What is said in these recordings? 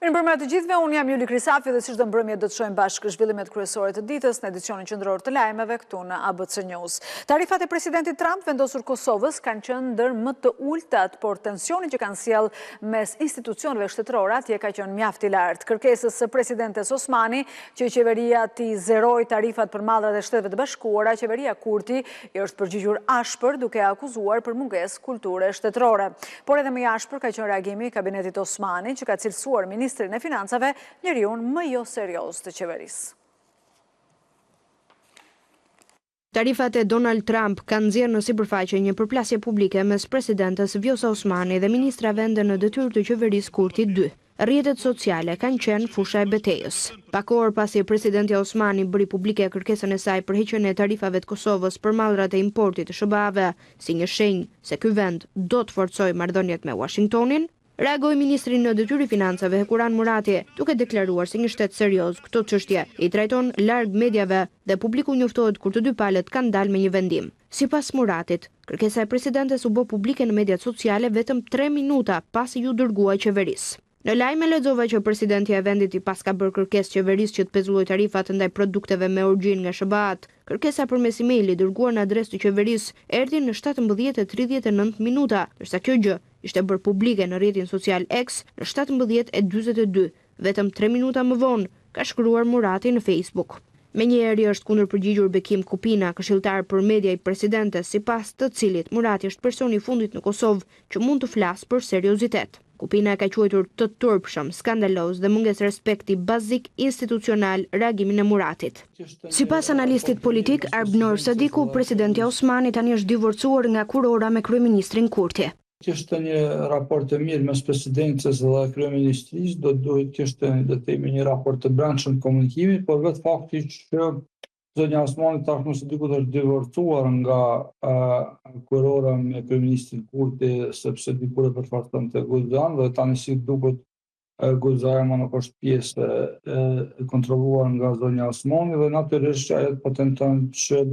Mirëmbrëmje të gjithëve, unë jam Juli Krisafi dhe si çdo mbrëmje do të shohim bashkë zhvillimet kryesore të ditës në edicionin qendror të lajmeve këtu në ABC News. Tarifat e presidentit Trump vendosur Kosovës kanë qenë ndër më të ultat, por tensioni që kanë sjell mes institucioneve shtetërore atje ka qenë mjaft i lartë. Kërkesës së presidentes Osmani që qeveria t'i zeroj tarifat për mallrat e Shteteve të Bashkuara, qeveria Kurti i është përgjigjur ashpër duke akuzuar për mungesë kulture shtetërore. Por edhe më i ashpër ka qenë reagimi i kabinetit Osmani që ka cilësuar Ministrin e Financave njeriun më jo serioz të qeverisë. Tarifat e Donald Trump kanë nxjerrë në sipërfaqe një përplasje publike mes presidentes Vjosa Osmani dhe ministrave ende në detyrë të qeverisë Kurti 2. Rrjetet sociale kanë qenë fusha e betejës. Pak orë pasi presidentja Osmani bëri publike kërkesën e saj për heqjen e tarifave të Kosovës për mallrat e importit të SBA-ve, si një shenjë se ky vend do të forcojë marrëdhëniet me Washingtonin, reagoi ministri në detyrë financave Hekuran Murati, duke deklaruar se një shtet serioz këto çështje i trajton larg mediave dhe publiku njoftohet kur të dy palët kanë dalë me një vendim. Sipas Muratit, kërkesa e presidentes u bë publike në mediat sociale vetëm 3 minuta pasi ju dërguai qeverisë. Në lajme lexova që presidenti e vendit i pas ka bërë kërkesë qeverisë që të pezullojë tarifat ndaj produkteve me origjinë nga SBA-t. Kërkesa përmes emaili dërguar në adresë të qeverisë erdhi në 17:39 minuta, ndërsa kjo gjë ishte bërë publike në rrjetin social X në 17:42, vetëm 3 minuta më vonë, ka shkruar Murati në Facebook. Menjëherë është kundërpërgjigjur Bekim Kupina, këshilltar për media i presidentes, sipas të cilit Murati është personi i fundit në Kosovë që mund të flasë për seriozitet. Kupina e ka quajtur të turpshëm, skandaloz dhe mungesë respekti bazik institucional reagimin e Muratit. Sipas analistit politik Arbnor Sadiku, presidentja Osmani tani është divorcuar nga kurora me kryeministrin Kurti. Kishte një raport të mirë mes presidencës dhe kryeministrisë, do duhet kishte një raport të brendshëm komunikimi, por vetë fakti që zonja Osmani tashmë së diku është divorcuar nga kurora me kryeministrin Kurti sepse dikur e përfaqësonte Gulzan dhe tani si duket Gulzana nuk është pjesë e kontrolluar nga zonja Osmani dhe natyrisht ajo po tenton që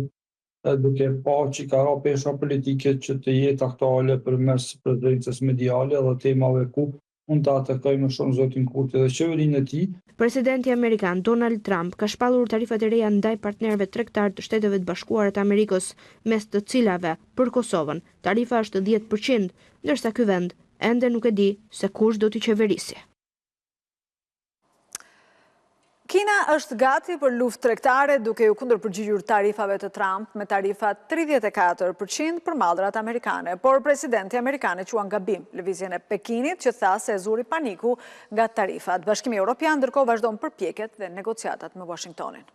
duke pa që ka ra pesha politike që të jetë aktuale përmes prezencës mediale dhe temave ku mund të atakojë më shumë zotin Kurti dhe qeverinë e tij. Presidenti amerikan Donald Trump ka shpallur tarifat e reja ndaj partnerëve tregtar të Shteteve të Bashkuara të Amerikës, mes të cilave për Kosovën tarifa është 10%, ndërsa ky vend ende nuk e di se kush do t'i qeverisë. Kina është gati për luftë tregtare duke u kundërpërgjigjur tarifave të Trump me tarifa 34% për mallrat amerikane, por presidenti amerikan e quan gabim lëvizjen e Pekinit që tha se e zuri paniku nga tarifat. Bashkimi Evropian ndërkohë vazhdon përpjekjet dhe negociatat me Washingtonin.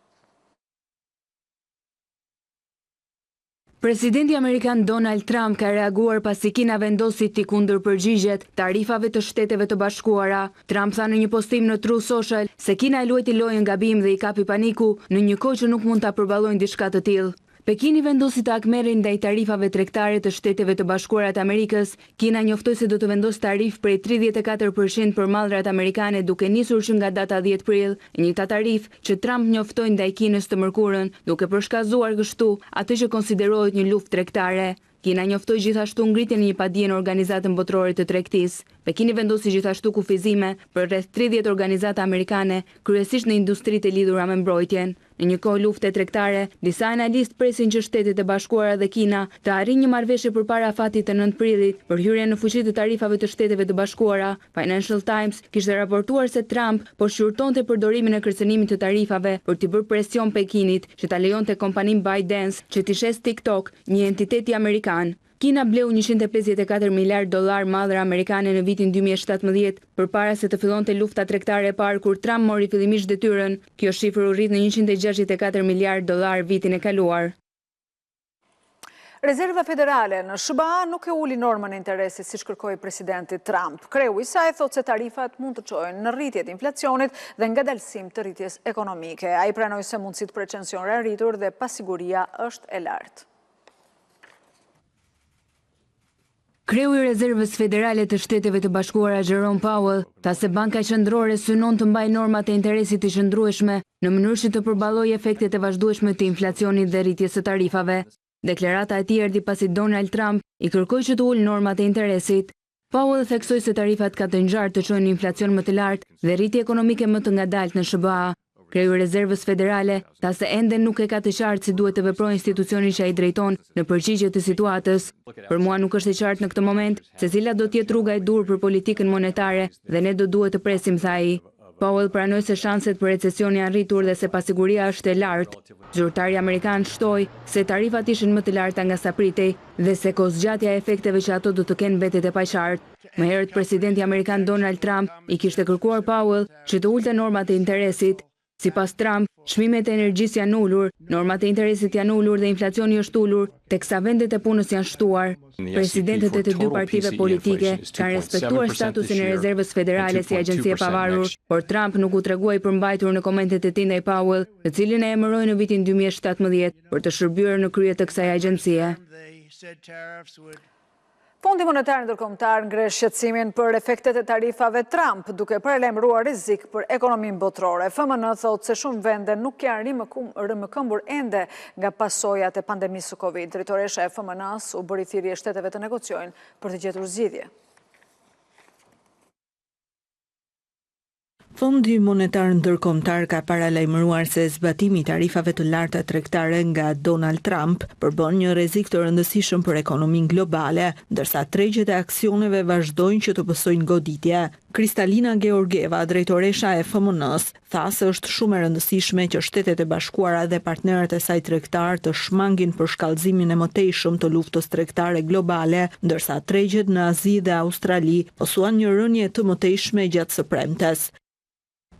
Presidenti amerikan Donald Trump ka reaguar pasi Kina vendosi t'i kundërpërgjigjet tarifave të Shteteve të Bashkuara. Trump tha në një postim në True Social se Kina e luajti lojën gabim dhe i kapi paniku në një kohë që nuk mund ta përballojnë diçka të tillë. Pekini vendosi të akmerin ndaj tarifave tregtare të Shteteve të Bashkuara të Amerikës. Kina njoftoi se do të vendos tarif prej 34% për mallrat amerikane duke nisur që nga data 10 prill, njëjta tarif që Trump njoftoi ndaj Kinës të mërkurën, duke përshkallëzuar kështu atë që konsiderohet një luftë tregtare. Kina njoftoi gjithashtu ngritjen e një padie në Organizatën Botërore të Tregtisë. Pekini vendosi gjithashtu kufizime për rreth 30 organizata amerikane, kryesisht në industritë e lidhura me mbrojtjen. Në një kohë lufte tregtare, disa analistë presin që Shtetet e Bashkuara dhe Kina të arrijnë një marrëveshje përpara fatit të 9 prillit për hyrjen në fuqi të tarifave të Shteteve të Bashkuara. Financial Times kishte raportuar se Trump po shqyrtonte përdorimin e kërcënimit të tarifave për t'i bërë presion Pekinit që ta lejonte kompaninë ByteDance që t'i shes TikTok, një entiteti amerikan. Kina bleu $154 miliard mallra amerikane në vitin 2017 përpara se të fillonte lufta tregtare e parë kur Trump mori fillimisht detyrën. Kjo shifër u rrit në $164 miliard vitin e kaluar. Rezerva federale në SBA nuk e uli normën e interesit siç kërkoi presidenti Trump. Kreu i saj thotë se tarifat mund të çojnë në rritje të inflacionit dhe ngadalësim të rritjes ekonomike. Ai pranoi se mundësitë për recession rritur dhe pasiguria është e lartë. Kreu i Rezervës Federale të Shteteve të Bashkuara Jerome Powell tha se Banka Qendrore synon të mbajë normat e interesit të qëndrueshme në mënyrë që të përballojë efektet e vazhdueshme të inflacionit dhe rritjes së tarifave. Deklarata e tij erdhi pasi Donald Trump i kërkoi që të ulë normat e interesit. Powell theksoi se tarifat ka të ngjarë të çojnë inflacion më të lartë dhe rritje ekonomike më të ngadalt në SBA. Kreu i Rezervës Federale tha se ende nuk e ka të qartë si duhet të veprojë institucioni që ai drejton në përgjigje të situatës. Për mua nuk është e qartë në këtë moment se cila do të jetë rruga e dur për politikën monetare dhe ne do duhet të presim, tha ai. Powell pranoi se shanset për recesioni janë rritur dhe se pasiguria është e lartë. Zyrtari amerikan shtoi se tarifat ishin më të larta nga sa pritej dhe se kozgjatja e efekteve që ato do të kenë mbetet e paqartë. Më herët presidenti amerikan Donald Trump i kishte kërkuar Powell që të ulte normat e interesit. Sipas Trump, çmimet e energjisë janë ulur, normat e interesit janë ulur dhe inflacioni është ulur, teksa vendet e punës janë shtuar. Presidentët e të dy partive politike kanë respektuar statusin e Rezervës Federale si agjenci e pavarur, por Trump nuk u tregua i përmbajtur në komentet e tij ndaj Powell, të cilin e emëroi në vitin 2017 për të shërbyer në krye të kësaj agjencie. Fondi Monetar Ndërkombëtar ngre shqetësimin për efektet e tarifave Trump, duke paralajmëruar rrezik për ekonominë botërore. FMN thotë se shumë vende nuk janë rëmëkëmbur ende nga pasojat e pandemisë së Covid. Drejtoresha e FMN-s u bëri thirrje shteteve të negociojnë për të gjetur zgjidhje. Fondi Monetar Ndërkombëtar ka paralajmëruar se zbatimi i tarifave të larta tregtare nga Donald Trump përbën një rrezik të rëndësishëm për ekonominë globale, ndërsa tregjet e aksioneve vazhdojnë që të pësojnë goditje. Kristalina Georgieva, drejtoresha e FMN-s, tha se është shumë e rëndësishme që Shtetet e Bashkuara dhe partnerët e saj tregtar të shmangin për shkallëzimin e mëtejshëm të luftës tregtare globale, ndërsa tregjet në Azi dhe Australi posuan një rënje të mëtejshme gjatë së premtes.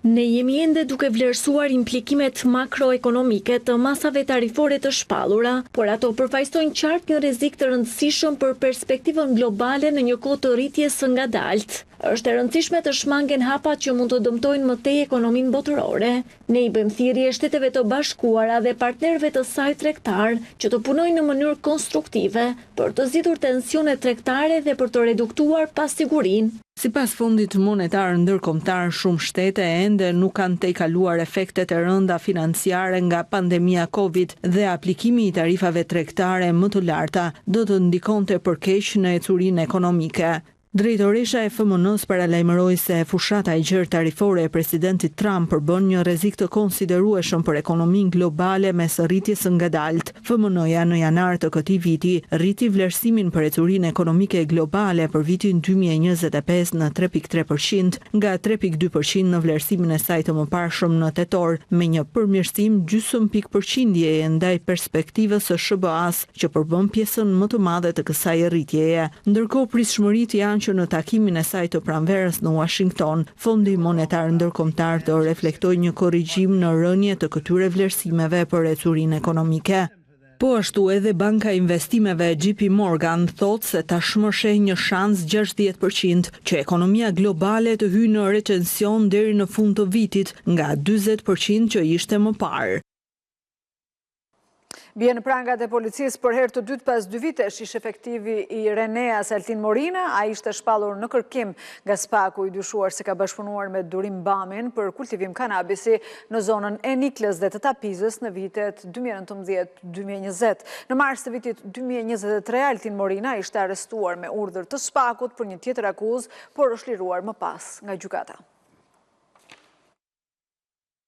Ne jemi ende duke vlerësuar implikimet makroekonomike të masave tarifore të shpallura, por ato përfaqësojnë qartë një rrezik të rëndësishëm për perspektivën globale në një kohë të rritjes së ngadaltë. Është e rëndësishme të shmangen hapat që mund të dëmtojnë më tej ekonominë botërore. Ne i bëjmë thirrje Shteteve të Bashkuara dhe partnerëve të saj tregtar që të punojnë në mënyrë konstruktive për të zgjidhur tensionet tregtare dhe për të reduktuar pasigurinë. Sipas Fondit Monetar Ndërkombëtar, shumë shtete ende nuk kanë tejkaluar efektet e rënda financiare nga pandemia Covid dhe aplikimi i tarifave tregtare më të larta do të ndikonte përkeq në ecurinë ekonomike. Drejtoresha e FMN-s paralajmëroi se fushata e gjerë tarifore e presidentit Trump përbën një rrezik të konsiderueshëm për ekonominë globale mes rritjes së ngadaltë. FMN-ja në janar të këtij viti rriti vlerësimin për ecurinë ekonomike globale për vitin 2025 në 3.3% nga 3.2% në vlerësimin e saj të mëparshëm në tetor, me një përmirësim gjysmë pikë ndaj perspektivës së SBA-s që përbën pjesën më të madhe të kësaj rritjeje. Ndërkohë pritshmëritë janë që në takimin e saj të pranverës në Washington, Fondi Monetar Ndërkombëtar do reflektojë një korrigjim në rënje të këtyre vlerësimeve për ecurinë ekonomike. Po ashtu edhe Banka e Investimeve JP Morgan thotë se tashmë sheh një shans 60% që ekonomia globale të hyjë në recesion deri në fund të vitit nga 40% që ishte më parë. Bie në prangat e policisë për herë të dytë pas 2 vitesh ish efektivi i Reneas Altin Morina. Ai ishte shpallur në kërkim nga SPAK-u, i dyshuar se ka bashkëpunuar me Durim Bamin për kultivim kanabisi në zonën e Niklës dhe të Tapizës në vitet 2019-2020. Në mars të vitit 2023, Altin Morina ishte arrestuar me urdhër të SPAK-ut për një tjetër akuzë, por është liruar më pas nga gjykata.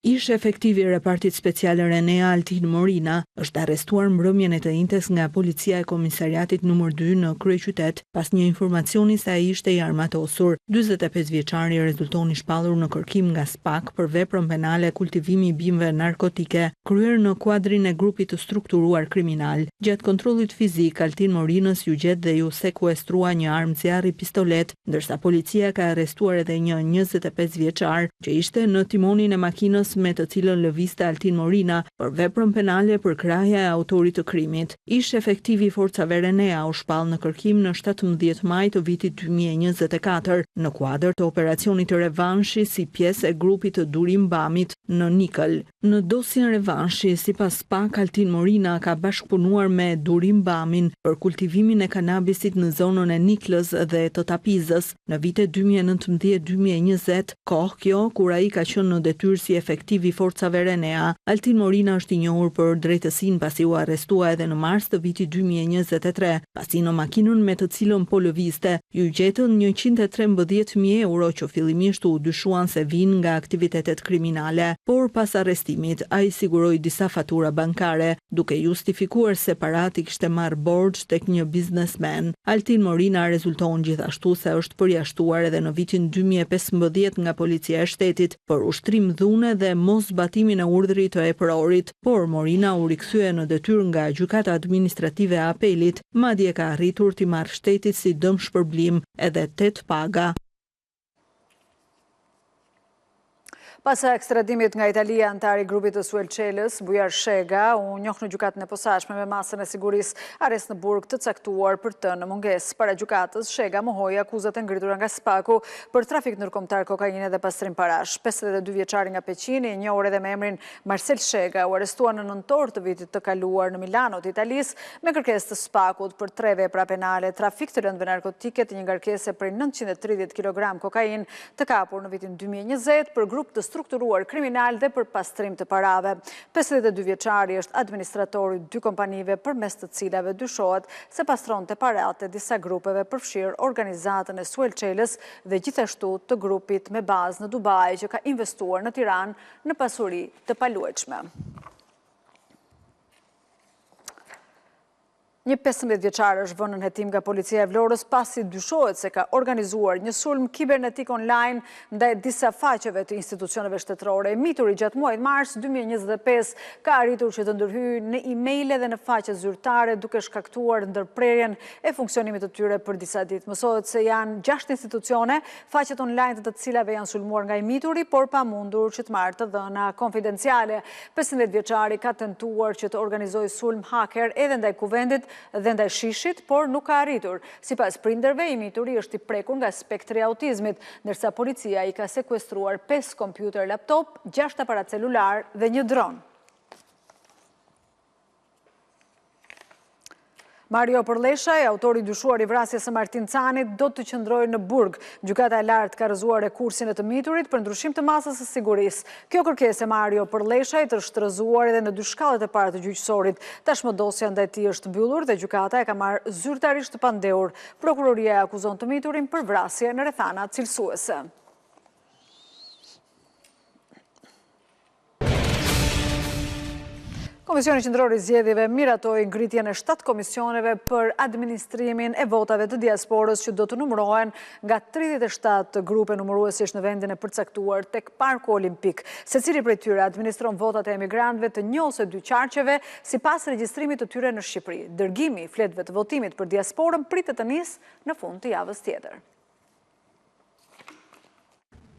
Ish efektivi i repartit special Renea Altin Morina është arrestuar mbrëmjen e të njëjtës nga policia e komisariatit numër 2 në kryeqytet pas një informacioni se ai ishte i armatosur. 45 vjeçari rezultoni shpallur në kërkim nga SPAK për veprën penale kultivimi i bimëve narkotike kryer në kuadrin e grupit të strukturuar kriminal. Gjatë kontrollit fizik, Altin Morinës ju gjet dhe ju sekuestrua një armë zjarri pistolet, ndërsa policia ka arrestuar edhe një 25 vjeçar që ishte në timonin e makinës me të cilën lëvizte Altin Morina për veprën penale për krahja e autorit të krimit. Ish efektivi i forcave Renea u shpall në kërkim në 17 maj të vitit 2024 në kuadër të operacionit të revanshi si pjesë e grupit të Durim Bamit në Nikël. Në dosjen revanshi, sipas SPAK, Altin Morina ka bashkëpunuar me Durim Bamin për kultivimin e kanabisit në zonën e Niklës dhe të Tapizës në vitet 2019-2020, kohë kjo kur ai ka qenë në detyrë si efektiv kolektiv i forcave Renea. Altin Morina është i njohur për drejtësinë pasi u arrestua edhe në mars të vitit 2023, pasi në makinën me të cilën po lëvizte ju gjetën 113.000 euro që fillimisht u dyshuan se vinë nga aktivitetet kriminale, por pas arrestimit ai siguroi disa fatura bankare, duke justifikuar se parat i kishte marrë borxh tek një biznesmen. Altin Morina rezulton gjithashtu se është përjashtuar edhe në vitin 2015 nga policia e shtetit për ushtrim dhune dhe mos zbatimin e urdhrit të eprorit, por Morina u rikthye në detyrë nga gjykata administrative e apelit, madje ka arritur t'i marrë shtetit si dëm shpërblim edhe 8 paga. Pas ekstradimit nga Italia, antari grupit të Suel Çelës, Bujar Shega, u njoh në gjykatën e posaçme me masën e sigurisë arrest në burg të caktuar për të në mungesë. Para gjykatës, Shega mohoi akuzat e ngritura nga Spaku për trafik ndërkombëtar kokainë dhe pastrim parash. 52 vjeçari nga Peqini, i njohur edhe me emrin Marcel Shega, u arrestua në nëntor të vitit të kaluar në Milano të Italisë me kërkesë të Spakut për 3 vepra penale, trafik të rëndëve narkotike të një ngarkese prej 930 kg kokainë të kapur në vitin 2020 për grup të strukturuar kriminal dhe për pastrim të parave. 52 vjeçari është administratori 2 kompanive përmes të cilave dyshohet se pastronte paratë e disa grupeve përfshirë organizatën e Suel Çelës dhe gjithashtu të grupit me bazë në Dubai që ka investuar në Tiranë në pasuri të paluajtshme. Një 15 vjeçar është vënë në hetim nga policia e Vlorës pasi dyshohet se ka organizuar një sulm kibernetik online ndaj disa faqeve të institucioneve shtetërore. Mituri gjatë muajit mars 2025 ka arritur që të ndërhyjë në emaile dhe në faqe zyrtare duke shkaktuar ndërprerjen e funksionimit të tyre për disa ditë. Mësohet se janë 6 institucione, faqet online të cilave janë sulmuar nga i mituri, por pa mundur që të marrë të dhëna konfidenciale. 15 vjeçari ka tentuar që të organizojë sulm hacker edhe ndaj kuvendit dhe ndaj shishit, por nuk ka arritur. Sipas prindërve, i mituri është i prekur nga spektri i autizmit, ndërsa policia i ka sekuestruar 5 kompjuter laptop, 6 aparat celular dhe një dron. Mario Përleshaj, autori dyshuar i vrasjes së Martin Canit, do të qëndrojë në burg. Gjykata e lartë ka rrëzuar rekursin e të miturit për ndryshim të masës së sigurisë. Kjo kërkesë e Mario Përleshajt është rrëzuar edhe në 2 shkallët e parë të gjyqësorit. Tashmë dosja ndaj tij është mbyllur dhe gjykata e ka marrë zyrtarisht të pandehur. Prokuroria e akuzon të miturin për vrasje në rrethana cilësuese. Komisioni Qendror i Zgjedhjeve miratoi ngritjen e 7 komisioneve për administrimin e votave të diasporës që do të numërohen nga 37 grupe numëruesish në vendin e përcaktuar tek Parku Olimpik. Secili prej tyre administron votat e emigrantëve të njëse 2 qarqeve sipas regjistrimit të tyre në Shqipëri. Dërgimi i fletëve të votimit për diasporën pritet të nisë në fund të javës tjetër.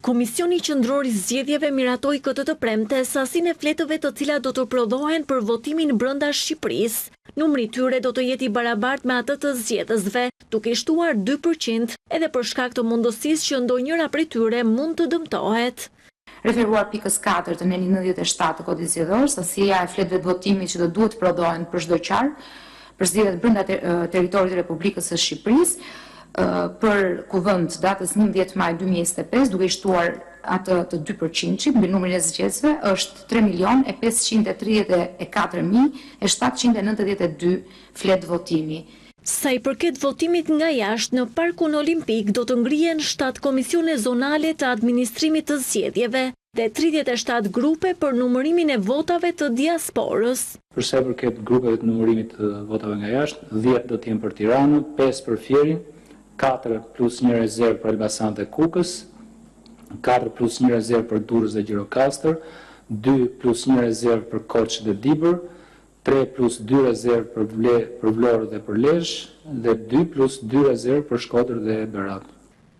Komisioni Qendror i Zgjedhjeve miratoi këtë të premte sasinë e fletëve të cilat do të prodhohen për votimin brenda Shqipërisë. Numri tyre do të jetë i barabartë me atë të zgjedhësve, duke shtuar 2% edhe për shkak të mundësisë që ndonjëra prej tyre mund të dëmtohet. Referuar pikës 4 të neli 97 të kodit zgjedhor, sasia e fletëve të votimit që do duhet prodhohen për çdo qark, për zgjedhjet brenda territorit të Republikës së Shqipërisë, për kuvend datës 11 maj 2025, duke shtuar atë të 2% mbi numrin e zgjedhësve, është 3.534.792 fletë votimi. Sa i përket votimit nga jashtë, në Parkun Olimpik do të ngrihen 7 komisione zonale të administrimit të zgjedhjeve dhe 37 grupe për numërimin e votave të diasporës. Për sa i përket grupeve të numërimit të votave nga jashtë, 10 do të jenë për Tiranën, 5 për Fierin, 4 plus 1 rezervë për Elbasan dhe Kukës, 4 plus 1 rezervë për Durrës dhe Gjirokastër, 2 plus 1 rezervë për Korçë dhe Dibër, 3 plus 2 rezervë për Vlorë dhe për Lezhë, dhe 2 plus 2 rezervë për Shkodër dhe Berat.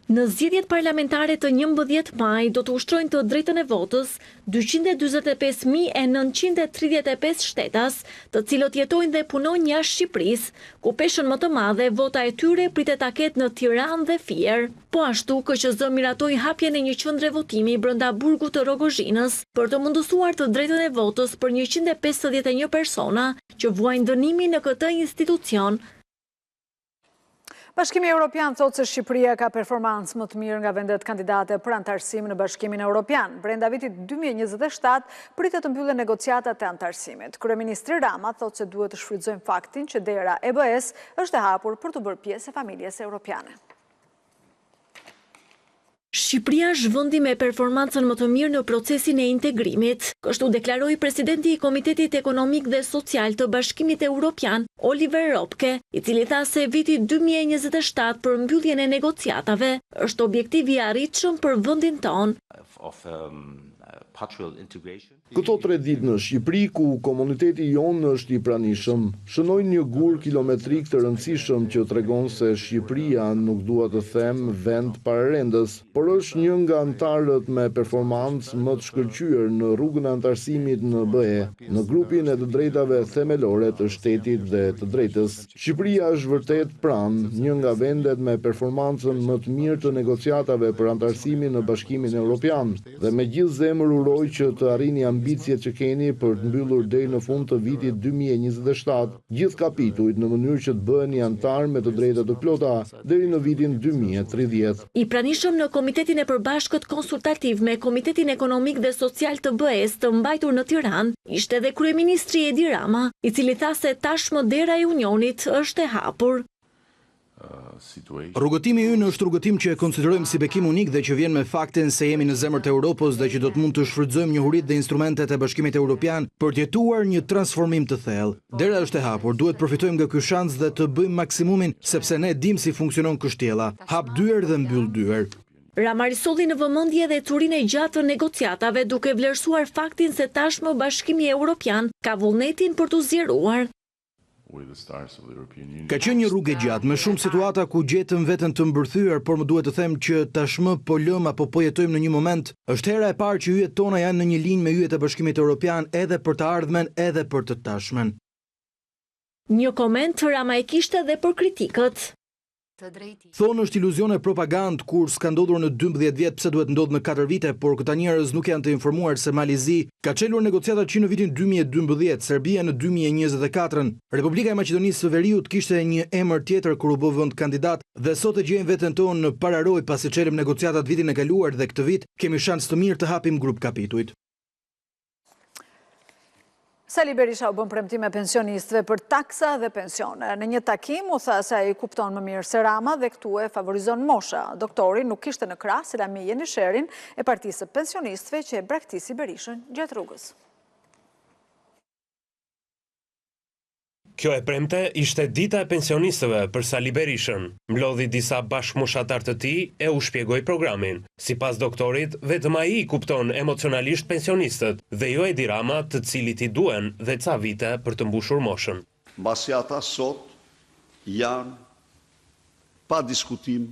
Në zgjedhjet parlamentare të 11 maj do të ushtrojnë të drejtën e votës 245.935 shtetas, të cilët jetojnë dhe punojnë jashtë Shqipërisë, ku peshën më të madhe vota e tyre pritet ta ketë në Tiranë dhe Fier. Po ashtu, KQZ miratoi hapjen e një qendre votimi brenda burgut të Rogozhinës për të mundësuar të drejtën e votës për 151 persona që vuajnë dënimin në këtë institucion. Bashkimi Evropian thotë se Shqipëria ka performancë më të mirë nga vendet kandidate për antarësim në Bashkimin Evropian. Brenda vitit 2027 pritet të mbyllen negociatat e antarësimit. Kryeministri Rama thotë se duhet të shfrytëzojmë faktin që dera EBS është e hapur për të bërë pjesë e familjes europiane. Shqipëria është vendi me performancën më të mirë në procesin e integrimit. Kështu deklaroi presidenti i Komitetit Ekonomik dhe Social të Bashkimit Evropian, Oliver Ropke, i cili tha se viti 2027 për mbylljen e negociatave është objektivi i arritshëm për vendin tonë. Këto 3 ditë në Shqipëri, ku komuniteti jonë është i pranishëm, shënojnë një gur kilometrik të rëndësishëm që tregon se Shqipëria nuk dua të them vend pararendës, por është një nga antarët me performancë më të shkëlqyer në rrugën e antarësimit në BE, në grupin e të drejtave themelore të shtetit dhe të drejtës. Shqipëria është vërtet pranë një nga vendet me performancën më të mirë të negociatave për antarësimin në Bashkimin Evropian, dhe me gjithë zemër uroj që të arrini ambicjet që keni për të mbyllur deri në fund të vitit 2027 gjithë kapitujt në mënyrë që të bëheni antar me të drejta të plota deri në vitin 2030. I pranishëm në Komitetin e Përbashkët Konsultativ me Komitetin Ekonomik dhe Social të BE-s të mbajtur në Tiranë ishte edhe kryeministri Edi Rama, i cili tha se tashmë dera e Unionit është e hapur. Rrugëtimi ynë është rrugëtim që e konsiderojmë si bekim unik dhe që vjen me faktin se jemi në zemër të Europës dhe që do të mund të shfrytëzojmë njohuritë dhe instrumentet e Bashkimit Evropian për të jetuar një transformim të thellë. Dera është e hapur, duhet përfitojmë nga ky shans dhe të bëjmë maksimumin sepse ne dimë si funksionon kështjella. Hap dyer dhe mbyll dyer. Rama risolli në vëmendje dhe turinë e gjatë të negociatave duke vlerësuar faktin se tashmë Bashkimi Evropian ka vullnetin për të zgjeruar. Ka qenë një rrugë e gjatë, me shumë situata ku gjetëm veten të mbërthyer, por më duhet të them që tashmë po lëm apo po jetojmë në një moment, është hera e parë që yjet tona janë në një linjë me yjet e Bashkimit Evropian edhe për të ardhmen, edhe për të tashmen. Një koment Rama e kishte edhe për kritikët. Thonë është iluzion e propagandë kur s'ka ndodhur në 12 vjet pse duhet ndodhë në 4 vite, por këta njerëz nuk janë të informuar se Malizi ka çelur negociatat që në vitin 2012, Serbia në 2024. Republika e Maqedonisë së Veriut kishte një emër tjetër kur u bë vend kandidat dhe sot e gjejmë veten tonë në pararoj pasi çelëm negociatat vitin e kaluar dhe këtë vit kemi shans të mirë të hapim grup kapitujt. Sali Berisha u bën premtime pensionistëve për taksa dhe pensione. Në një takim u tha se ai kupton më mirë se Rama dhe këtu e favorizon mosha. Doktori nuk kishte në krah Selami Jenisherin e Partisë së Pensionistëve që e braktisi Berishën gjatë rrugës. Kjo e premte ishte dita e pensionistëve për Sali Berishën. Mblodhi disa bashkëmoshatar të tij e u shpjegoi programin. Sipas doktorit, vetëm ai kupton emocionalisht pensionistët dhe jo Edi Rama, të cilit i duhen dhe ca vite për të mbushur moshën. Mbasi ata sot janë pa diskutim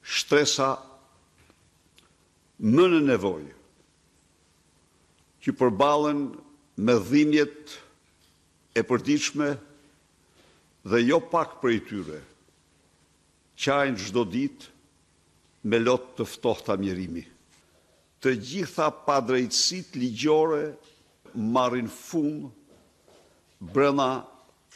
shtresa më në nevojë që përballen me dhimbjet e përditshme dhe jo pak prej tyre qajnë çdo ditë me lot të ftohta mjerimi. Të gjitha padrejtësitë ligjore marrin fund brenda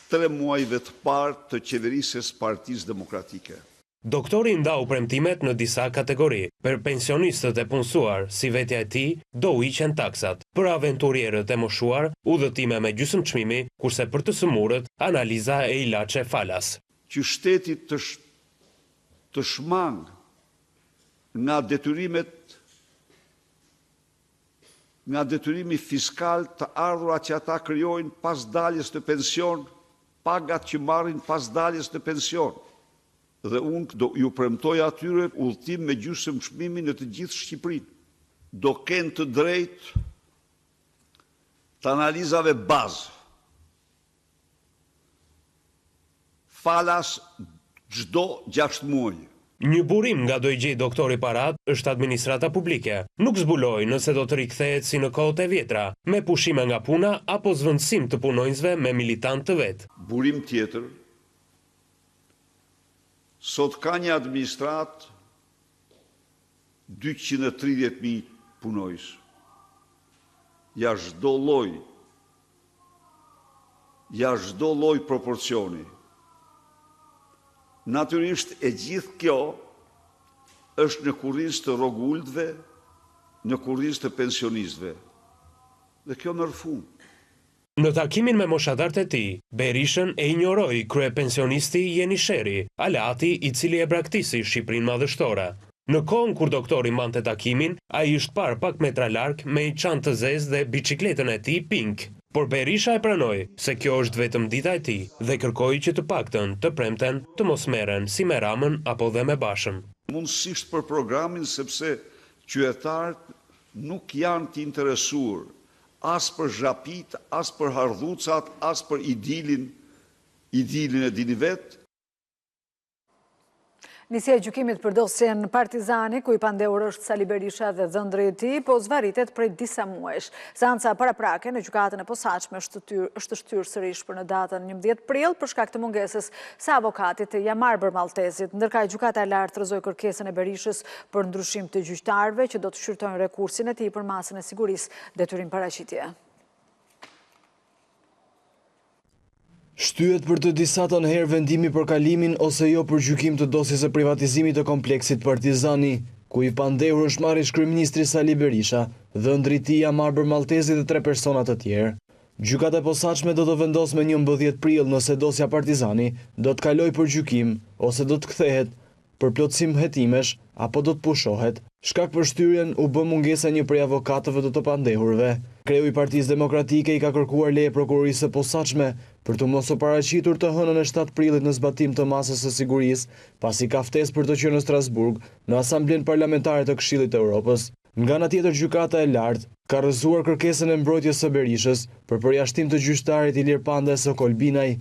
3 muajve të parë të qeverisjes së Partisë Demokratike. Doktori ndau premtimet në disa kategori. Për pensionistët e punësuar, si vetja e tij, do hiqen taksat. Për aventurierët e moshuar, udhëtime me gjysmëçmimi, kurse për të sëmurët, analiza e ilaçe falas. Që shteti të shmang nga detyrimi fiskal të ardhurat që ata krijojnë pas daljes në pension, pagat që marrin pas daljes në pension. Dhe unë do ju premtoj atyre udhëtim me gjysmëçmimi në të gjithë Shqipërinë. Do kenë të drejtë të analizave bazë. Falas çdo 6 muaj. Një burim nga do i gjej doktori Parat është administrata publike. Nuk zbuloi nëse do të rikthehet si në kohët e vjetra, me pushime nga puna apo zvendësim të punonjësve me militant të vet. Burim tjetër, sot ka një administratë 230.000 punojës. Ja çdo lloj proporcioni. Natyrisht e gjithë kjo është në kurriz të rrogulltëve, në kurriz të pensionistëve. Dhe kjo merr fund. Në takimin me moshatarët e tij, Berishën e injoroi kryepensionisti Jeni Sheri, aleati i cili e braktisi Shqipërinë madhështore. Në kohën kur doktori mbante takimin, ai ishte parë pak metra larg me një çantë të zezë dhe biçikletën e tij pink. Por Berisha e pranoi se kjo është vetëm dita e tij dhe kërkoi që të paktën të premten të mos merren si me Ramën apo dhe me Bashën. Mundësisht për programin sepse qytetarët nuk janë të interesuar as për zhapit, as për hardhucat, as për idilin e dini vetë. Nisja e gjykimit për dosjen Partizani, ku i pandehur është Sali Berisha dhe dhëndri i tij, po zvaritet prej disa muajsh. Seanca paraprake në gjykatën e posaçme është shtyrë sërish për në datën 11 prill për shkak të mungesës së avokatit të Jamarbër Maltezit, ndërka gjykata e lartë rrëzoi kërkesën e Berishës për ndryshim të gjyqtarëve që do të shqyrtojnë rekursin e tij për masën e sigurisë detyrim paraqitje. Shtyhet për të disatën herë vendimi për kalimin ose jo për gjykim të dosjes së privatizimit të kompleksit Partizani, ku i pandehur është marrësh kryeministri Sali Berisha, dhëndri i tij Jamarbër Maltezi dhe 3 persona të tjerë. Gjykata e posaçme do të vendos me 11 prill nëse dosja Partizani do të kalojë për gjykim ose do të kthehet për plotësim hetimesh apo do të pushohet. Shkak për shtyrjen u bë mungesa një prej avokatëve të pandehurve. Kreu i Partisë Demokratike i ka kërkuar leje prokurorisë së posaçme për të mos u paraqitur të hënën e 7 prillit në zbatim të masës së sigurisë, pasi ka ftesë për të qenë në Strasburg në Asamblenë Parlamentare të Këshillit të Evropës. Nga ana tjetër, gjykata e lartë ka rrëzuar kërkesën e mbrojtjes së Berishës për përjashtim të gjyqtarit Ilir Panda e Sokol Binaj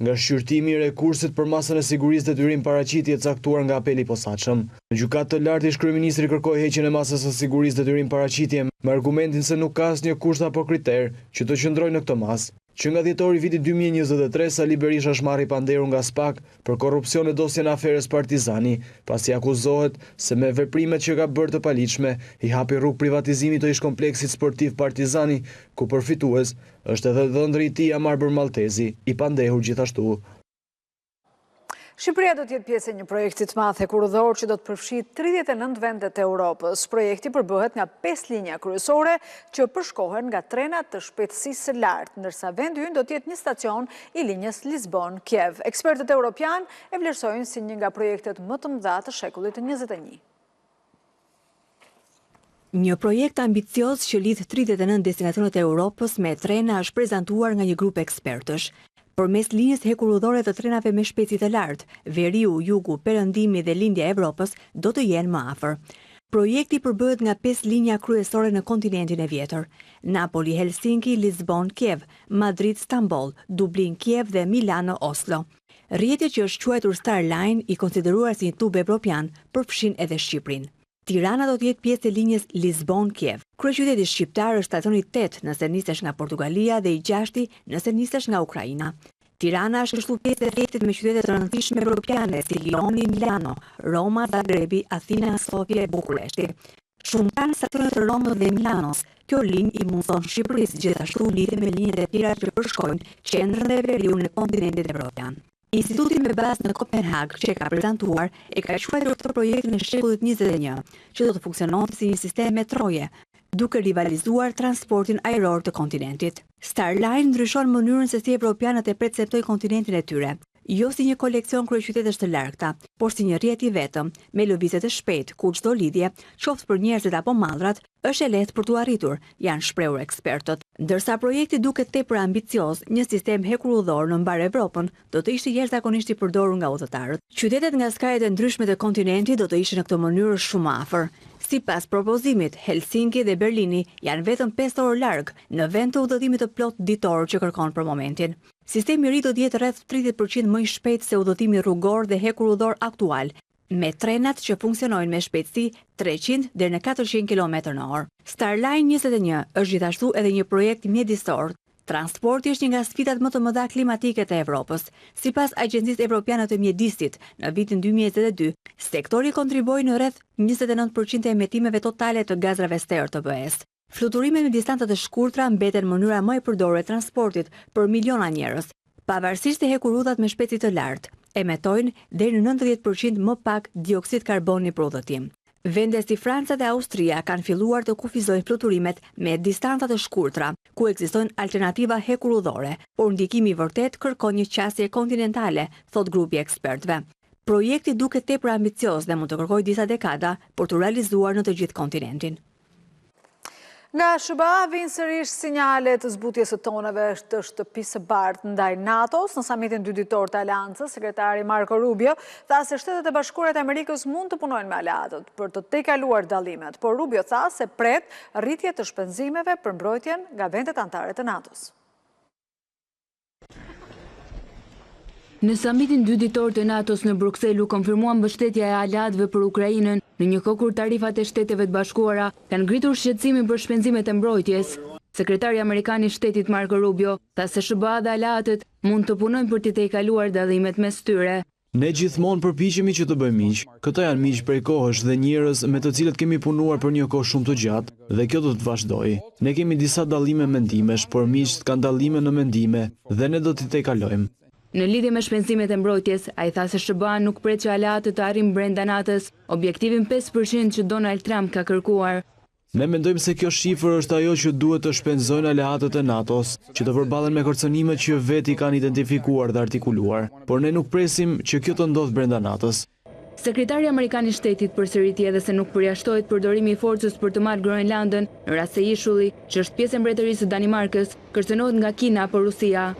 nga shqyrtimi i rekursit për masën e sigurisë detyrim paraqitje caktuar nga apeli i posaçëm. Në gjykatë të lartë, ish-kryeministri kërkoi heqjen e masës së sigurisë detyrim paraqitje me argumentin se nuk ka asnjë kusht apo kriter që të qëndrojë në këtë masë. Që nga dhjetori vitit 2023, Sali Berisha është marrë i pandehur nga SPAK për korrupsion në dosjen e aferës Partizani, pasi akuzohet se me veprimet që ka bërë të paligjshme i hapi rrugë privatizimit të ish-kompleksit sportiv Partizani, ku përfitues është edhe dhëndri i tij Jamarbër Maltezi, i pandehur gjithashtu. Shqipëria do të jetë pjesë e një projekti të madh hekurudhor që do të përfshijë 39 vendet e Europës. Projekti përbëhet nga 5 linja kryesore që përshkohen nga trenat të shpejtësisë së lartë, ndërsa vendi ynë do të jetë një stacion i linjës Lisbon-Kiev. Ekspertët europian e vlerësojnë si një nga projektet më të mëdha të shekullit të 21. Një projekt ambicioz që lidh 39 destinacionet e Europës me trena është prezantuar nga një grup ekspertësh. Përmes linjës hekurudhore të trenave me shpejtësi të lartë, veriu, jugu, perëndimi dhe lindja e Evropës do të jenë më afër. Projekti përbëhet nga 5 linja kryesore në kontinentin e vjetër: Napoli, Helsinki, Lisbon, Kiev, Madrid, Stamboll, Dublin, Kiev dhe Milano, Oslo. Rrjeti që është quajtur Star Line, i konsideruar si një tub evropian, përfshin edhe Shqipërinë. Tirana do të jetë pjesë e linjës Lisbon-Kiev. Kryeqyteti shqiptar është stacioni 8 nëse nisesh nga Portugalia dhe i 6 nëse nisesh nga Ukraina. Tirana është kështu pjesë e rrjetit me qytete të rëndësishme evropiane si Lioni, Milano, Roma, Zagrebi, Athina, Sofia e Bukureshti. Shumë kanë stacionet të Romës dhe Milanos. Kjo linjë i mundson Shqipërisë gjithashtu lidhje me linjët e tjera që përshkojnë qendrën dhe veriun në kontinentin evropian. Instituti me bazë në Kopenhag, që ka prezantuar, e ka quajtur këtë projektin e shekullit 21, që do të funksiononte si një sistem metroje, duke rivalizuar transportin ajror të kontinentit. Starline ndryshon mënyrën se si evropianët e perceptojnë kontinentin e tyre, jo si një koleksion kryeqytetesh të largëta, por si një rrjet i vetëm, me lëvizje të shpejtë, ku çdo lidhje, qoftë për njerëzit apo mallrat, është e lehtë për t'u arritur, janë shprehur ekspertët. Ndërsa projekti duket tepër ambicioz, një sistem hekurudhor në mbar Evropën do të ishte jashtëzakonisht i përdorur nga udhëtarët. Qytetet nga skajet e ndryshme të kontinentit do të ishin në këtë mënyrë shumë afër. Sipas propozimit, Helsinki dhe Berlini janë vetëm 5 orë larg në vend të udhëtimit të plot ditor që kërkon për momentin. Sistemi i ri do të jetë rreth 30% më i shpejtë se udhëtimi rrugor dhe hekurudhor aktual, me trenat që funksionojnë me shpejtësi 300 deri në 400 km/h. Starline 21 është gjithashtu edhe një projekt mjedisor. Transporti është një nga sfidat më të mëdha klimatike të Evropës. Sipas Agjencisë Evropiane të Mjedisit, në vitin 2022, sektori kontriboi në rreth 29% e emetimeve totale të gazrave ster të BE-s. Fluturimet me distanca të shkurtra mbeten mënyra më e përdorur e transportit për miliona njerëz. Pavarësisht e hekurudhat me shpejtësi të lartë, emetojnë deri në 90% më pak dioksid karboni për udhëtim. Vende si Franca dhe Austria kanë filluar të kufizojnë fluturimet me distanca të shkurtra, ku ekzistojnë alternativa hekurudhore, por ndikimi vërtet kërkon një qasje kontinentale, thot grupi ekspertëve. Projekti duket tepër ambicioz dhe mund të kërkojë disa dekada për të realizuar në të gjithë kontinentin. Nga SBA vinë sërish sinjale të zbutjes së toneve të shtëpisë së bardhë ndaj NATO-s. Në samitin 2 ditor të Aleancës, sekretari Marco Rubio tha se Shtetet e Bashkuara të Amerikës mund të punojnë me aleatët për të tejkaluar dallimet, por Rubio tha se pret rritje të shpenzimeve për mbrojtjen nga vendet anëtare të NATO-s. Në samitin 2 ditor të NATO-s në Bruksel u konfirmuan mbështetja e aleatëve për Ukrainën në një kohë kur tarifat e Shteteve të Bashkuara kanë ngritur shqetësimin për shpenzimet e mbrojtjes. Sekretari amerikan i Shtetit Marco Rubio tha se SBA dhe aleatët mund të punojnë për të tejkaluar dallimet mes tyre. Ne gjithmonë përpiqemi që të bëjmë miq. Këto janë miq prej kohësh dhe njerëz me të cilët kemi punuar për një kohë shumë të gjatë dhe kjo do të vazhdojë. Ne kemi disa dallime mendimesh, por miqt kanë dallime në mendime dhe ne do t'i tejkalojmë. Në lidhje me shpenzimet e mbrojtjes, ai tha se SBA nuk pret që aleatët të arrijnë brenda natës objektivin 5% që Donald Trump ka kërkuar. Ne mendojmë se kjo shifër është ajo që duhet të shpenzojnë aleatët e NATO-s, që të përballen me kërcënimet që vetë i kanë identifikuar dhe artikuluar, por ne nuk presim që kjo të ndodhë brenda natës. Sekretari amerikan i Shtetit përsëriti edhe se nuk përjashtohet përdorimi i forcës për të marrë Groenlandën në rast se ishulli, që është pjesë e mbretërisë së Danimarkës, kërcënohet nga Kina apo Rusia.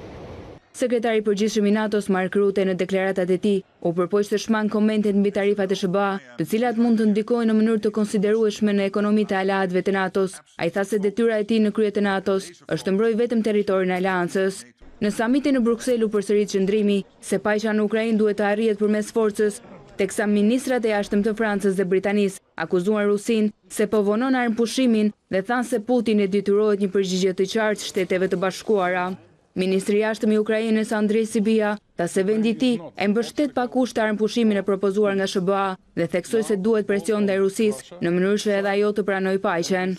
Sekretari i përgjithshëm i NATO-s Mark Rutte në deklaratat e tij u përpoq të shmang komentet mbi tarifat e SBA, të cilat mund të ndikojnë në mënyrë të konsiderueshme në ekonomitë e aleatëve të NATO-s. Ai tha se detyra e tij në krye të NATO-s është të mbrojë vetëm territorin e aleancës. Në samitin në Bruksel u përsërit qëndrimi se paqja në Ukrainë duhet të arrihet përmes forcës, teksa ministrat e jashtëm të Francës dhe Britanisë akuzuan Rusinë se po vonon armëpushimin dhe thanë se Putin e detyrohet një përgjigje të qartë Shteteve të Bashkuara. Ministri i jashtëm i Ukrainës Andrej Sybiha tha se vendi i tij e mbështet pa kusht armëpushimin e propozuar nga SBA dhe theksoi se duhet presion ndaj Rusisë në mënyrë që edhe ajo të pranojë paqen.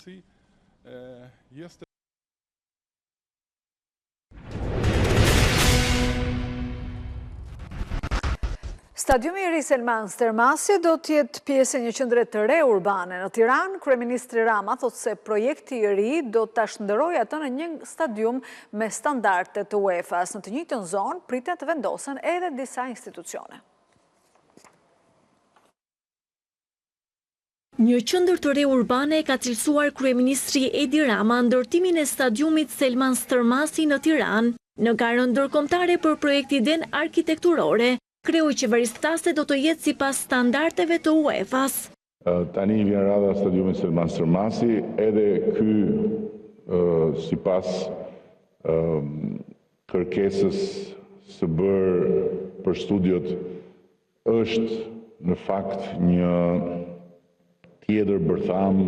Stadiumi i ri Selman Stërmasi do të jetë pjesë e një qendre të re urbane në Tiranë. Kryeministri Rama thotë se projekti i ri do ta shndërrojë atë në një stadium me standarde të UEFA-s. Në të njëjtën zonë pritet të vendosen edhe disa institucione. Një qendër të re urbane ka cilësuar kryeministri Edi Rama ndërtimin e stadiumit Selman Stërmasi në Tiranë në garën ndërkombëtare për projektiden arkitekturore. Kreu i qeverisë do të jetë sipas standardeve të UEFA-s. Tani vjen rradha stadiumit Selman Stërmasi, edhe ky sipas kërkesës së bërë për studiot është në fakt një tjetër bërtham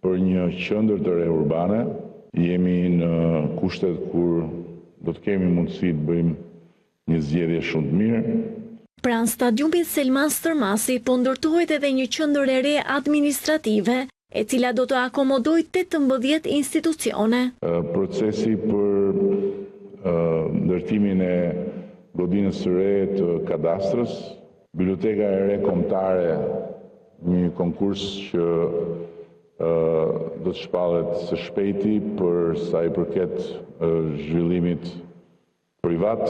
për një qendër të re urbane. Jemi në kushtet kur do të kemi mundësi të bëjmë një zgjedhje shumë të mirë. Pranë stadiumit Selman Stërmasi po ndërtohet edhe një qendër e re administrative, e cila do të akomodojë 18 institucione. Procesi për ndërtimin e godinës së re të kadastrës, biblioteka e re kombëtare, një konkurs që do të shpallet së shpejti për sa i përket zhvillimit privat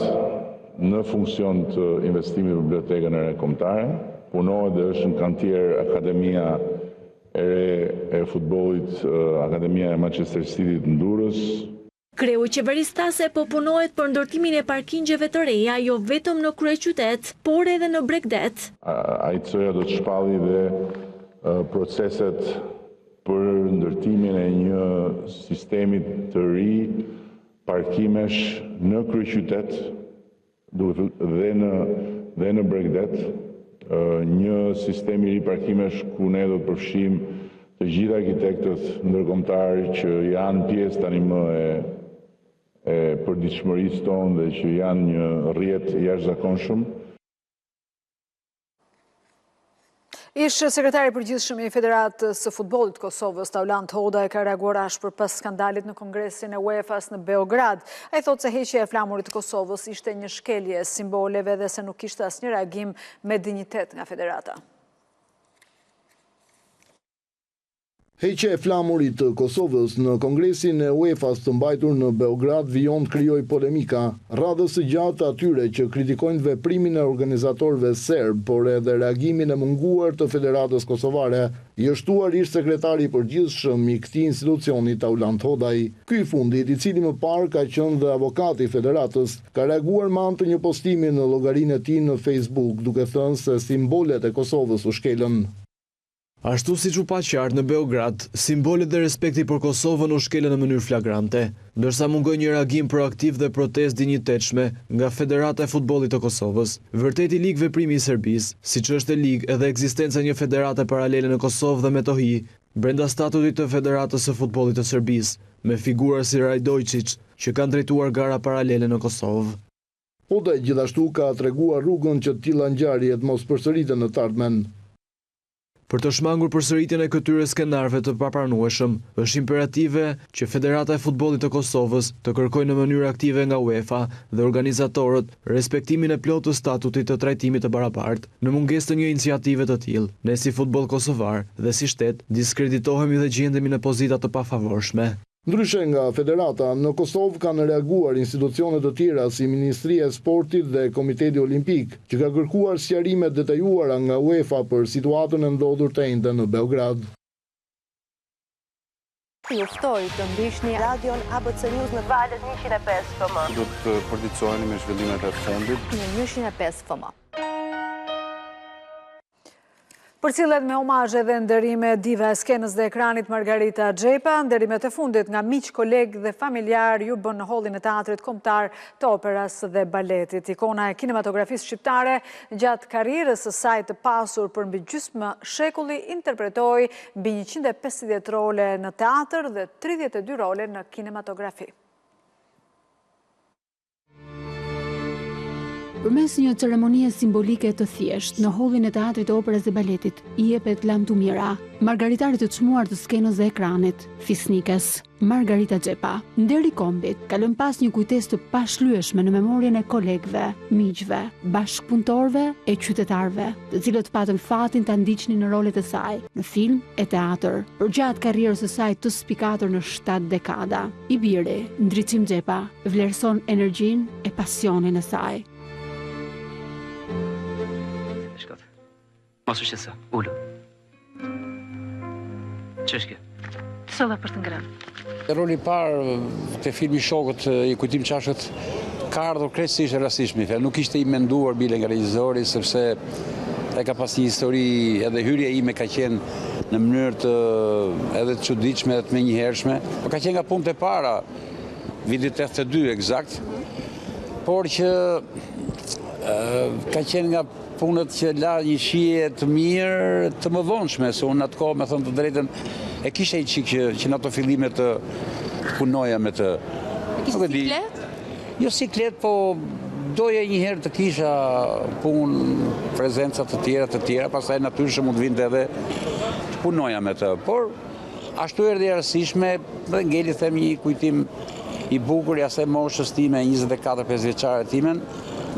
në funksion të investimit në bibliotekën e re kombëtare. Punohet dhe është në kantier Akademia e re e futbollit, Akademia e Manchester City të Durrës. Kreu i qeverisë po punohet për ndërtimin e parkingjeve të reja, jo vetëm në kryeqytet, por edhe në Bregdet. AIC-ja do të shpalli dhe proceset për ndërtimin e një sistemi të ri parkimesh në kryeqytet dhe në Bregdet, një sistem i ri parkimesh ku ne do të përfshim të gjithë arkitektët ndërkombëtar që janë pjesë tani më e përditshmërisë tonë dhe që janë një rrjet i jashtëzakonshëm. Ish sekretari përgjithshëm i Federatës së Futbollit të Kosovës, Taulant Hodaj, ka reaguar ashpër pas skandalit në Kongresin e UEFA-s në Beograd. Ai thotë se heqja e flamurit të Kosovës ishte një shkelje e simboleve dhe se nuk kishte asnjë reagim me dinjitet nga federata. Heqja e flamurit të Kosovës në Kongresin e UEFA-s të mbajtur në Beograd vijon të krijojë polemika. Radhës së gjatë atyre që kritikojnë veprimin e organizatorëve serb, por edhe reagimin e munguar të Federatës Kosovare, i shtuar ish sekretari i përgjithshëm i këtij institucioni Taulant Hodaj. Ky i fundit, i cili më parë ka qenë dhe avokati i Federatës, ka reaguar me anë të një postimi në llogarinë e tij në Facebook, duke thënë se simbolet e Kosovës u shkelën. Ashtu siç u pa qartë në Beograd, simbolet dhe respekti për Kosovën u shkelën në mënyrë flagrante, ndërsa mungoi një reagim proaktiv dhe protestë dinjitetshme nga Federata e Futbollit të Kosovës. Vërtet i lig veprimi i Serbisë, siç është e lig edhe ekzistenca e një federate paralele në Kosovë dhe Metohi, brenda statutit të Federatës së Futbollit të Serbisë, me figura si Rajdojčić, që kanë drejtuar gara paralele në Kosovë. Hodaj gjithashtu ka treguar rrugën që të tilla ngjarje të mos përsëriten në të ardhmen. Për të shmangur përsëritjen e këtyre skenarëve të papranueshëm, është imperative që Federata e Futbollit të Kosovës të kërkojë në mënyrë aktive nga UEFA dhe organizatorët respektimin e plotë të statutit të trajtimit të barabartë. Në mungesë të një iniciative të tillë, ne si futboll kosovar dhe si shtet diskreditohemi dhe gjendemi në pozita të pafavorshme. Ndryshe nga Federata, në Kosovë kanë reaguar institucionet të tjera si Ministria e Sportit dhe Komiteti Olimpik, që ka kërkuar sqarime detajuara nga UEFA për situatën e ndodhur të njëjtën në Beograd. Ju ftoj të ndiqni radion ABC News në valët 105 FM. Do të përdiqoheni me zhvillimet e fundit në 105 FM. Përcillet me omazhe dhe nderime diva e skenës dhe ekranit Margarita Xhepa, nderimet e fundit nga miq, koleg dhe familjar ju bën në hollin e teatrit kombëtar të operas dhe baletit. Ikona e kinematografisë shqiptare gjatë karrierës së saj të pasur për mbi gjysmë shekulli interpretoi mbi 150 role në teatr dhe 32 role në kinematografi. Përmes një ceremonie simbolike të thjesht në hollin e teatrit të operës dhe baletit, i jepet lamtu mira margaritarit të çmuar të skenës dhe ekranit, fisnikes Margarita Xhepa. Nderi kombit ka lënë pas një kujtesë të pashlyeshme në memorien e kolegëve, miqve, bashkëpunëtorëve e qytetarëve, të cilët patën fatin ta ndiqnin në rolet e saj në film e teatr. Përgjatë karrierës së saj të spikatur në 7 dekada, i biri Ndriçim Xhepa vlerëson energjinë e pasionin e saj. Mos u shqetëso, ulo. Ç'është kjo? Solla për të ngrënë. Roli i parë te filmi Shokët i kujtim qashët ka ardhur krejtësisht e rastishmi. Nuk ishte i menduar bile nga regjizori, sepse e ka pas një histori, edhe hyrja ime ka qenë në mënyrë të edhe të çuditshme edhe të menjëhershme. Ka qenë nga punët e para, viti 82 eksakt, por që ka qenë nga punët që la një shije të mirë të më vonshme, se unë atë kohë, me thënë të drejtën, e kisha i qikë që në ato fillime të punoja me të... Kishtë siklet? Jo siklet, po doja njëherë të kisha punë, prezencat të tjera, pastaj natyrshëm mund të vinte edhe të punoja me të. Por, ashtu erdhi e rëndësishme, dhe ngeli them një kujtim i bukur i asaj moshës time, 24-5 vjeçare timen,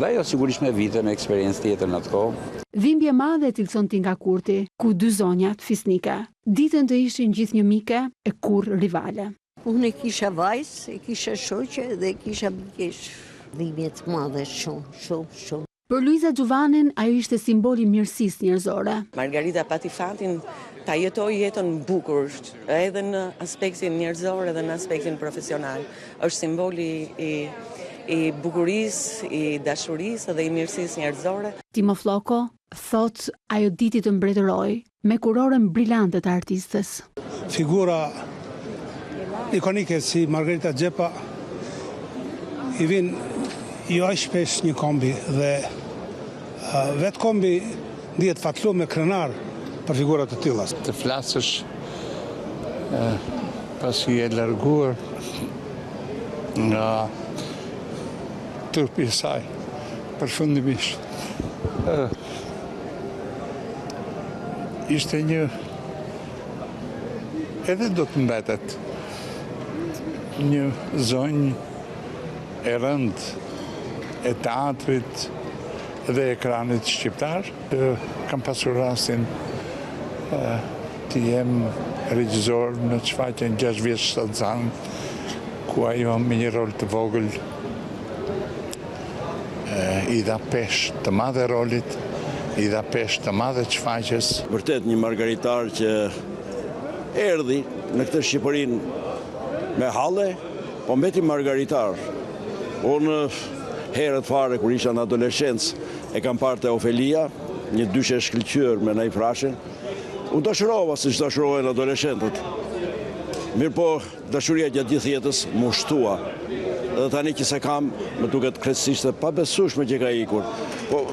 dhe jo sigurisht me vite, me eksperiencë tjetër në atë kohë. Dhimbje madhe e cilëson Tinga Kurti, ku dy zonjat fisnike. Ditën të ishin gjithë një mike e kur rivale. Unë e kisha vajzë, e kisha shoqe dhe e kisha bikesh. Dhimbje të madhe shumë. Për Luiza Gjuvanin, ajo ishte simboli mirësisë njerëzore. Margarita pati fatin ta jetoj jetën bukur, edhe në aspektin njerëzor edhe në aspektin profesional. Është simboli i bukurisë, i dashurisë dhe i mirësisë njerëzore. Timo Floko thot ajo diti të mbretëroi me kurorën brillante të artistës. Figura ikonike si Margarita Xhepa i vin jo aq shpesh një kombi dhe vetë kombi ndihet fatlu me krenar për figurat të tilla. Të flasësh pasi e larguar nga trupi i saj përfundimisht. ishte një, edhe do të mbetet, një zonjë e rënd e teatrit dhe ekranit shqiptar. Kam pasur rastin të jem regjizor në shfaqjen 6 vjeç Shtatzan, ku ajo me një rol të vogël i dha pesh të madhe rolit, i dha pesh të madhe shfaqjes. Vërtet një margaritar që erdhi në këtë Shqipërinë me halle, po mbeti margaritar. Unë herët fare, kur isha në adoleshencë, e kam parë te Ofelia, një dyshe shkëlqyer me nej frashe. Unë dashurova si që dashurojnë adoleshentët. Mirë po, dashuria gjatë gjithë jetës më shtua. Edhe tani që se kam, më duket krejtësisht e pabesueshme që ka ikur. Po,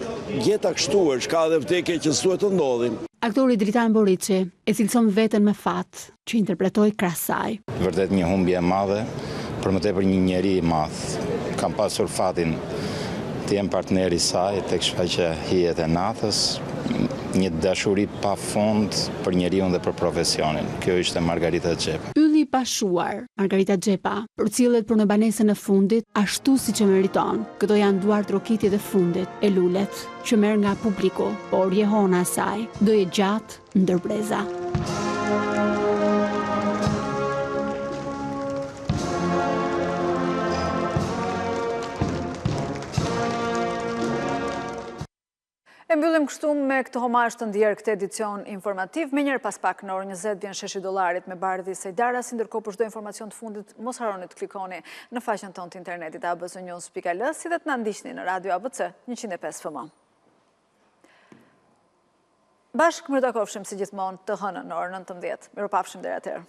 jeta kështu është, ka dhe vdekje që s'duhet të ndodhin. Aktori Dritan Boriçi e cilëson veten me fat, që interpretoi Krasaj. Vërtet një humbje e madhe, për më tepër një njeri i madh. Kam pasur fatin të jem partneri saj tek shfaqja Hijet e natës, një dashuri pa fund për njeriun dhe për profesionin. Kjo ishte Margarita Xhepa. Ylli i pashuar, Margarita Xhepa, përcjellet për në banesën e fundit ashtu siç e meriton. Këto janë duart rokitjet e fundit e lulet, që merr nga publiku, por jehona e saj do jetë gjatë ndër breza. E mbyllim kështu me këtë homazh të ndjerë këtë edicion informativ. Me njerë pas pak në orë 20 vjen sheshi dollarit me Bardhi Sejdaras, ndërkohë për çdo informacion të fundit mos harroni të klikoni në faqen tonë të internetit abcnews.al, si dhe të na ndiqni në Radio ABC 105 FM. Bashkë mirë takofshim si gjithmonë të hënën në orë 19. Mirupafshim deri atëherë.